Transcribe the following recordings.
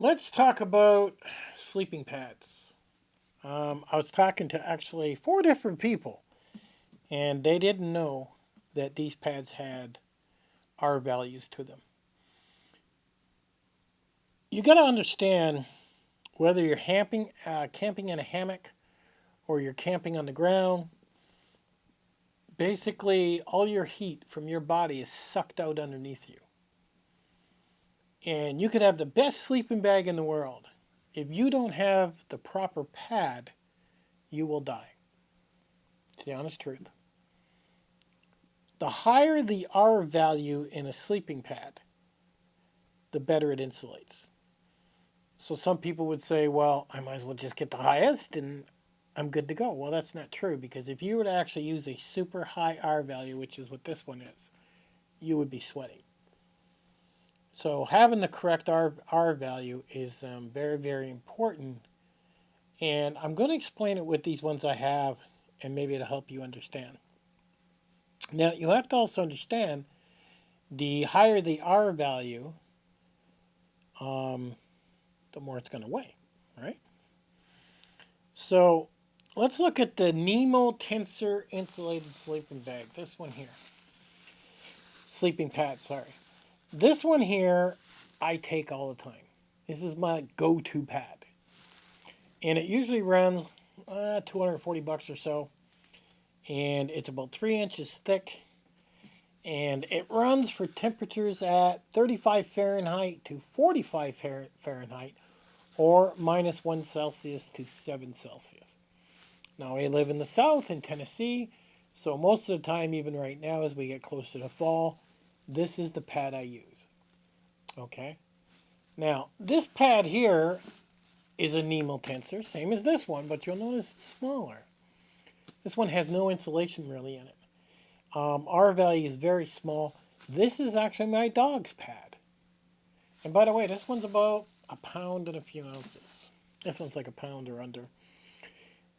Let's talk about sleeping pads. I was talking to actually 4 different people, and they didn't know that these pads had R values to them. You got to understand whether you're camping in a hammock or you're camping on the ground. Basically, all your heat from your body is sucked out underneath you, and you could have the best sleeping bag in the world. If you don't have the proper pad, you will die. It's the honest truth. The higher the R value in a sleeping pad, the better it insulates. So some people would say, well, I might as well just get the highest and I'm good to go. Well, that's not true, because if you were to actually use a super high R value, which is what this one is, you would be sweating. So having the correct R value is very, very important. And I'm going to explain it with these ones I have, and maybe it'll help you understand. Now, you have to also understand the higher the R value, the more it's going to weigh, right? So let's look at the NEMO Tensor Insulated Sleeping Bag. This one here. Sleeping pad, sorry. This one here, I take all the time. This is my go-to pad. And it usually runs $240 or so. And it's about 3 inches thick. And it runs for temperatures at 35 Fahrenheit to 45 Fahrenheit, or -1 Celsius to 7 Celsius. Now, I live in the South in Tennessee, so most of the time, even right now as we get closer to fall, this is the pad I use. Okay? Now, this pad here is a NEMO tensor, same as this one, but you'll notice it's smaller. This one has no insulation really in it. R value is very small. This is actually my dog's pad. And by the way, this one's about a pound and a few ounces. This one's like a pound or under.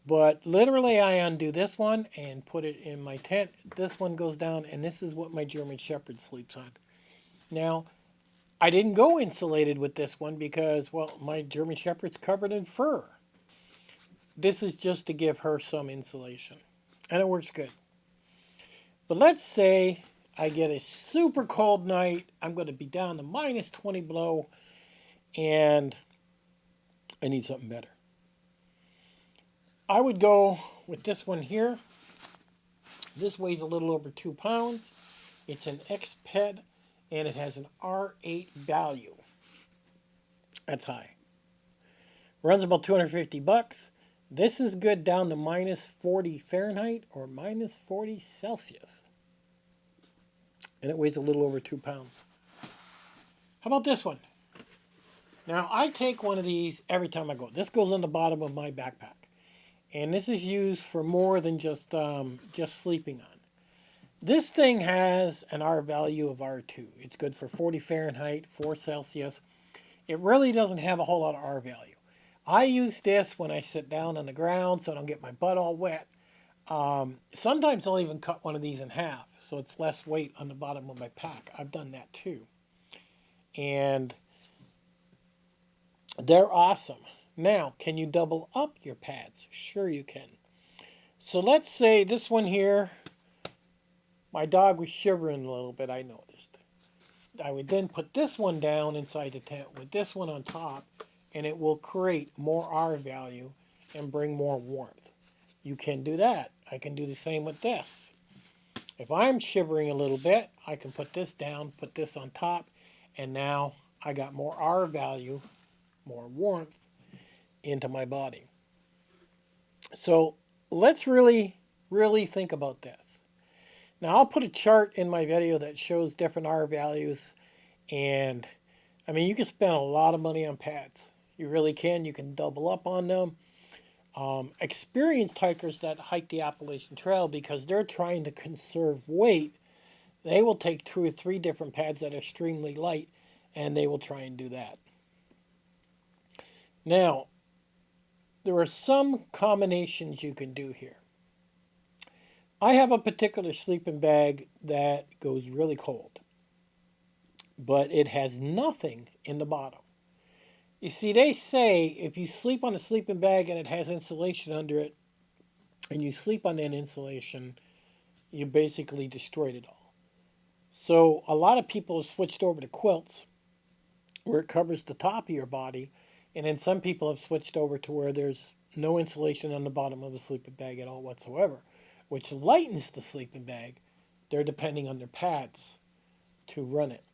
But literally, I undo this one and put it in my tent. This one goes down, and this is what my German Shepherd sleeps on. Now, I didn't go insulated with this one because, well, my German Shepherd's covered in fur. This is just to give her some insulation, and it works good. But let's say I get a super cold night. I'm going to be down to -20 below, and I need something better. I would go with this one here. This weighs a little over 2 pounds. It's an X-Ped, and it has an R8 value. That's high. Runs about $250. This is good down to -40 Fahrenheit or -40 Celsius. And it weighs a little over 2 pounds. How about this one? Now, I take one of these every time I go. This goes on the bottom of my backpack. And this is used for more than just sleeping on. This thing has an R value of R2. It's good for 40 Fahrenheit, 4 Celsius. It really doesn't have a whole lot of R value. I use this when I sit down on the ground so I don't get my butt all wet. Sometimes I'll even cut one of these in half so it's less weight on the bottom of my pack. I've done that too. And they're awesome. Now, can you double up your pads? Sure you can. So let's say this one here, my dog was shivering a little bit, I noticed. I would then put this one down inside the tent with this one on top, and it will create more R value and bring more warmth. You can do that. I can do the same with this. If I'm shivering a little bit, I can put this down, put this on top, and now I got more R value, more warmth into my body. So let's really, really think about this. Now, I'll put a chart in my video that shows different R values, and I mean, you can spend a lot of money on pads. You really can. You can double up on them. Experienced hikers that hike the Appalachian Trail, because they're trying to conserve weight, they will take 2 or 3 different pads that are extremely light, and they will try and do that. Now, there are some combinations you can do here. I have a particular sleeping bag that goes really cold, but it has nothing in the bottom. You see, they say if you sleep on a sleeping bag and it has insulation under it, and you sleep on that insulation, you basically destroyed it all. So a lot of people have switched over to quilts where it covers the top of your body, and then some people have switched over to where there's no insulation on the bottom of a sleeping bag at all whatsoever, which lightens the sleeping bag. They're depending on their pads to run it.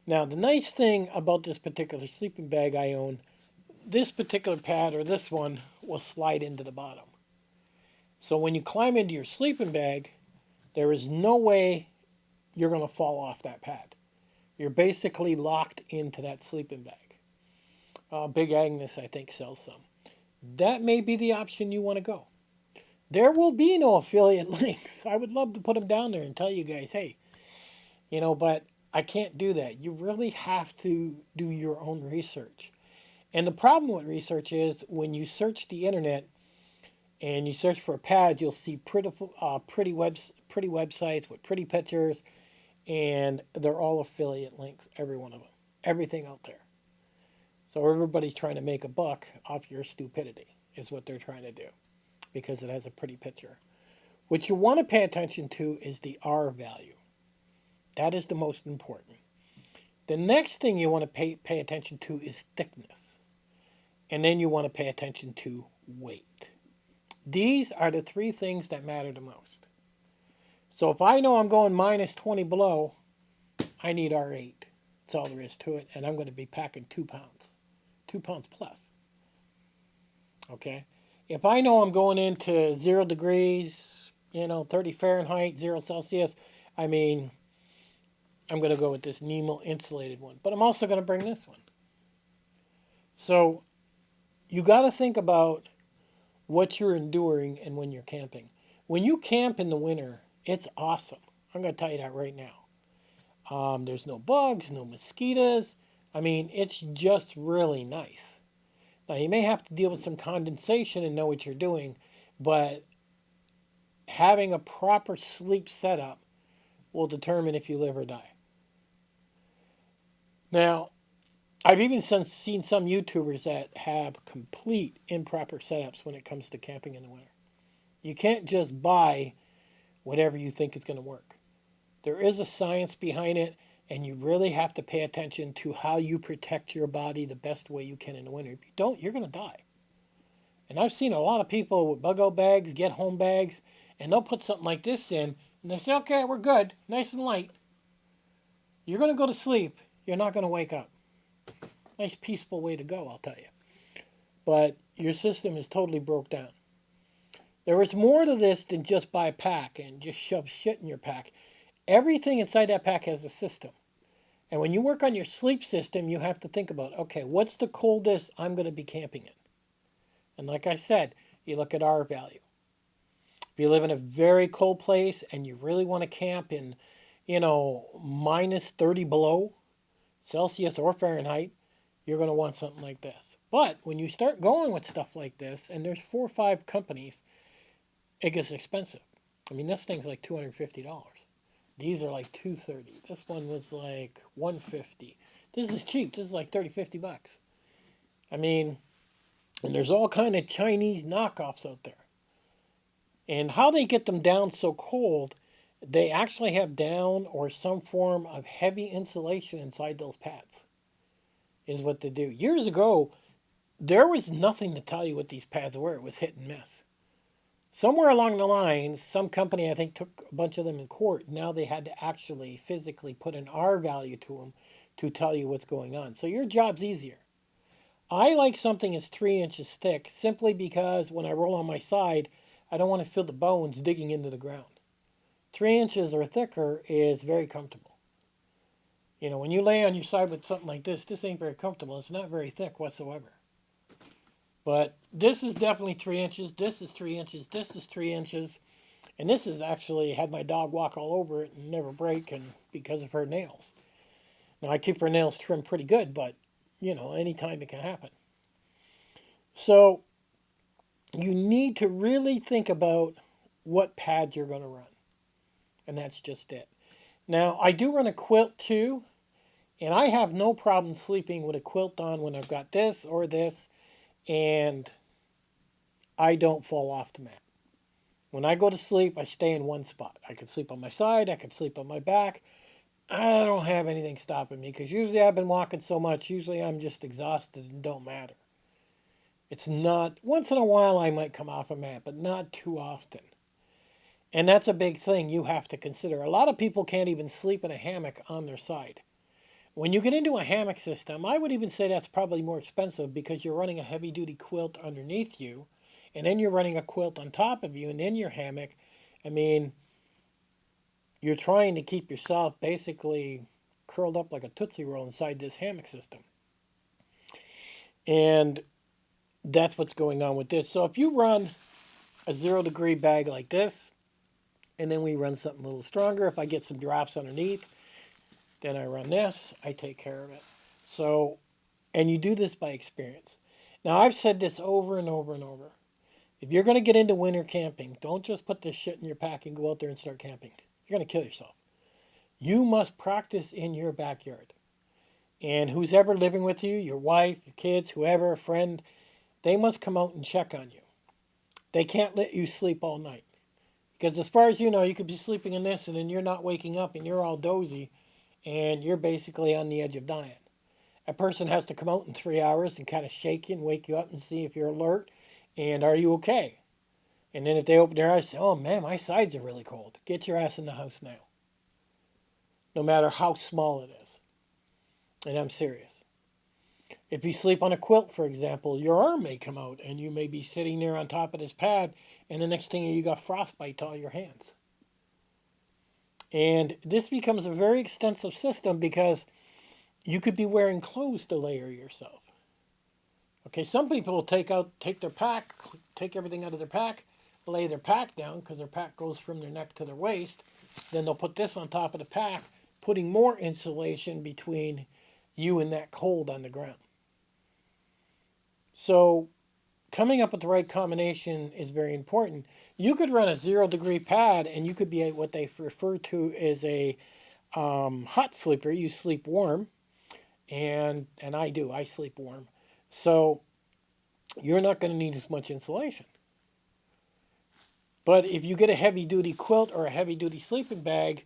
Now, the nice thing about this particular sleeping bag I own, this particular pad or this one will slide into the bottom. So when you climb into your sleeping bag, there is no way you're going to fall off that pad. You're basically locked into that sleeping bag. Big Agnes, I think, sells some. That may be the option you want to go. There will be no affiliate links. I would love to put them down there and tell you guys, hey, but I can't do that. You really have to do your own research. And the problem with research is when you search the internet and you search for a pad, you'll see pretty websites with pretty pictures, and they're all affiliate links, every one of them, everything out there. So everybody's trying to make a buck off your stupidity, is what they're trying to do, because it has a pretty picture. What you want to pay attention to is the R value. That is the most important. The next thing you want to pay attention to is thickness. And then you want to pay attention to weight. These are the three things that matter the most. So if I know I'm going minus 20 below, I need R8. That's all there is to it. And I'm going to be packing 2 pounds. 2 pounds plus. Okay? If I know I'm going into 0 degrees, 30 Fahrenheit, 0 Celsius, I'm going to go with this NEMO insulated one. But I'm also going to bring this one. So you got to think about what you're enduring and when you're camping. When you camp in the winter, it's awesome. I'm going to tell you that right now. There's no bugs, no mosquitoes. It's just really nice. Now, you may have to deal with some condensation and know what you're doing, but having a proper sleep setup will determine if you live or die. Now, I've even seen some YouTubers that have complete improper setups when it comes to camping in the winter. You can't just buy whatever you think is going to work. There is a science behind it, and you really have to pay attention to how you protect your body the best way you can in the winter. If you don't, you're going to die. And I've seen a lot of people with bug-out bags, get home bags, and they'll put something like this in, and they say, okay, we're good, nice and light. You're going to go to sleep. You're not going to wake up. Nice, peaceful way to go, I'll tell you. But your system is totally broke down. There is more to this than just buy a pack and just shove shit in your pack. Everything inside that pack has a system. And when you work on your sleep system, you have to think about, okay, what's the coldest I'm going to be camping in? And like I said, you look at R value. If you live in a very cold place and you really want to camp in, minus 30 below Celsius or Fahrenheit, you're going to want something like this. But when you start going with stuff like this, and there's 4 or 5 companies, it gets expensive. This thing's like $250. These are like $230. This one was like $150. This is cheap. This is like $30-50. And there's all kind of Chinese knockoffs out there. And how they get them down so cold, they actually have down or some form of heavy insulation inside those pads, is what they do. Years ago, there was nothing to tell you what these pads were. It was hit and miss. Somewhere along the line, some company, I think, took a bunch of them in court. Now they had to actually physically put an R value to them to tell you what's going on. So your job's easier. I like something that's 3 inches thick simply because when I roll on my side, I don't want to feel the bones digging into the ground. 3 inches or thicker is very comfortable. When you lay on your side with something like this ain't very comfortable. It's not very thick whatsoever. But this is definitely 3 inches. This is 3 inches. This is 3 inches. And this has actually had my dog walk all over it and never break, and because of her nails. Now, I keep her nails trimmed pretty good, but, anytime it can happen. So, you need to really think about what pad you're going to run. And that's just it. Now, I do run a quilt too, And I have no problem sleeping with a quilt on when I've got this or this, and I don't fall off the mat. When I go to sleep, I stay in one spot. I can sleep on my side, I can sleep on my back. I don't have anything stopping me because usually I've been walking so much, usually I'm just exhausted and don't matter. It's not, once in a while I might come off a mat, but not too often. And that's a big thing you have to consider. A lot of people can't even sleep in a hammock on their side. When you get into a hammock system, I would even say that's probably more expensive because you're running a heavy duty quilt underneath you, and then you're running a quilt on top of you, and then your hammock. I mean, you're trying to keep yourself basically curled up like a Tootsie Roll inside this hammock system. And that's what's going on with this. So if you run a 0 degree bag like this, and then we run something a little stronger, if I get some drops underneath, then I run this, I take care of it. So, and you do this by experience. Now, I've said this over and over and over. If you're going to get into winter camping, don't just put this shit in your pack and go out there and start camping. You're going to kill yourself. You must practice in your backyard. And who's ever living with you, your wife, your kids, whoever, a friend, they must come out and check on you. They can't let you sleep all night. Because as far as you know, you could be sleeping in this and then you're not waking up and you're all dozy and you're basically on the edge of dying. A person has to come out in 3 hours and kind of shake you and wake you up and see if you're alert and are you okay. And then if they open their eyes, say, oh man, my sides are really cold. Get your ass in the house now. No matter how small it is. And I'm serious. If you sleep on a quilt, for example, your arm may come out and you may be sitting there on top of this pad and the next thing you got frostbite to all your hands. And this becomes a very extensive system because you could be wearing clothes to layer yourself. Okay, some people will take their pack, take everything out of their pack, lay their pack down because their pack goes from their neck to their waist. Then they'll put this on top of the pack, putting more insulation between you and that cold on the ground. So coming up with the right combination is very important. You could run a 0 degree pad and you could be what they refer to as a hot sleeper. You sleep warm, and I do. I sleep warm. So you're not going to need as much insulation. But if you get a heavy duty quilt or a heavy duty sleeping bag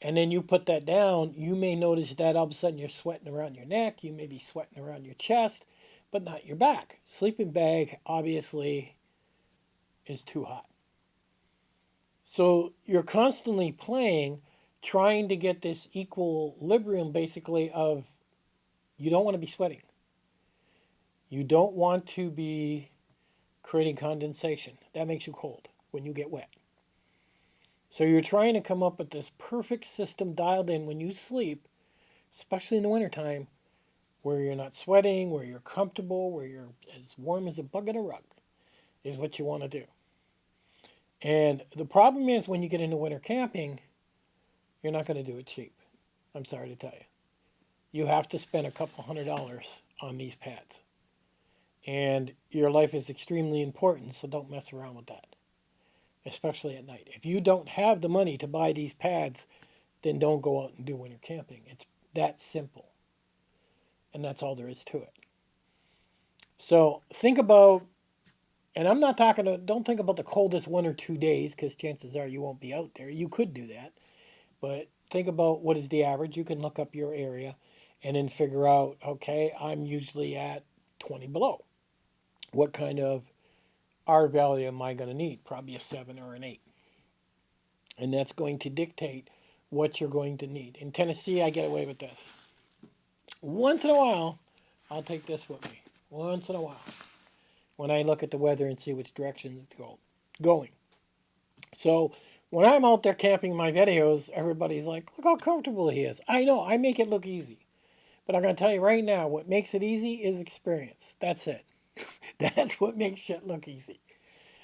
and then you put that down, you may notice that all of a sudden you're sweating around your neck, you may be sweating around your chest, but not your back. Sleeping bag obviously is too hot. So you're constantly playing, trying to get this equilibrium basically of you don't want to be sweating. You don't want to be creating condensation. That makes you cold when you get wet. So you're trying to come up with this perfect system dialed in when you sleep, especially in the wintertime, where you're not sweating, where you're comfortable, where you're as warm as a bug in a rug, is what you want to do. And the problem is when you get into winter camping, you're not going to do it cheap. I'm sorry to tell you. You have to spend a couple $100 on these pads. And your life is extremely important, so don't mess around with that, especially at night. If you don't have the money to buy these pads, then don't go out and do winter camping. It's that simple. And that's all there is to it. So think about, and I'm not don't think about the coldest 1 or 2 days because chances are you won't be out there. You could do that. But think about what is the average. You can look up your area and then figure out, okay, I'm usually at 20 below. What kind of R value am I going to need? Probably a 7 or an 8. And that's going to dictate what you're going to need. In Tennessee, I get away with this. Once in a while, I'll take this with me. Once in a while. When I look at the weather and see which direction it's going. So when I'm out there camping my videos, everybody's like, look how comfortable he is. I know, I make it look easy. But I'm going to tell you right now, what makes it easy is experience. That's it. That's what makes shit look easy.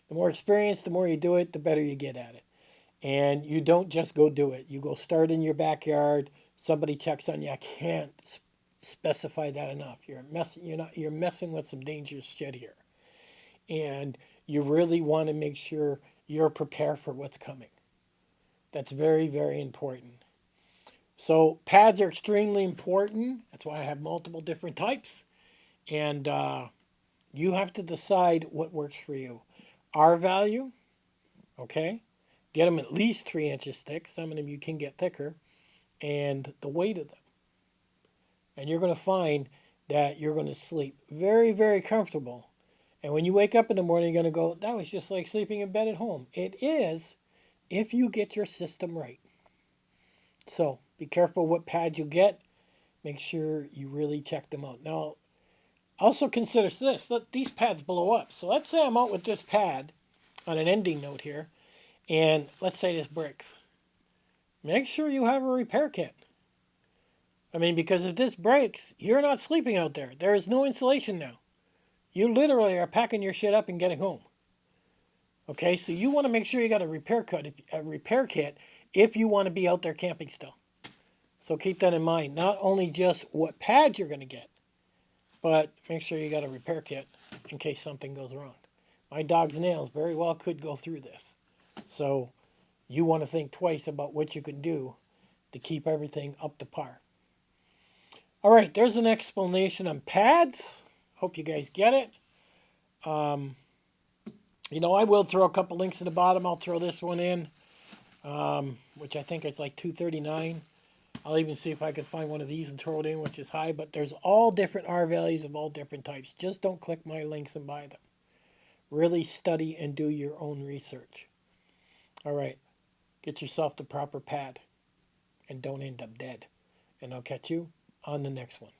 The more experience, the more you do it, the better you get at it. And you don't just go do it. You go start in your backyard. Somebody checks on you. I can't specify that enough. You're messing with some dangerous shit here. And you really want to make sure you're prepared for what's coming. That's very, very important. So pads are extremely important. That's why I have multiple different types. And you have to decide what works for you. R value, okay? Get them at least 3 inches thick. Some of them you can get thicker. And the weight of them. And you're going to find that you're going to sleep very, very comfortable. And when you wake up in the morning, you're going to go, that was just like sleeping in bed at home. It is if you get your system right. So be careful what pads you get. Make sure you really check them out. Now, also consider this. Let these pads blow up. So let's say I'm out with this pad on an ending note here, and let's say this breaks. Make sure you have a repair kit. I mean, because if this breaks, you're not sleeping out there. There is no insulation now. You literally are packing your shit up and getting home. Okay, so you want to make sure you got a repair kit if you want to be out there camping still. So keep that in mind. Not only just what pads you're going to get, but make sure you got a repair kit in case something goes wrong. My dog's nails very well could go through this. So you want to think twice about what you can do to keep everything up to par. All right, there's an explanation on pads. Hope you guys get it. I will throw a couple links in the bottom. I'll throw this one in, which I think is like $2.39. I'll even see if I can find one of these and throw it in, which is high. But there's all different R values of all different types. Just don't click my links and buy them. Really study and do your own research. All right, get yourself the proper pad and don't end up dead. And I'll catch you on the next one.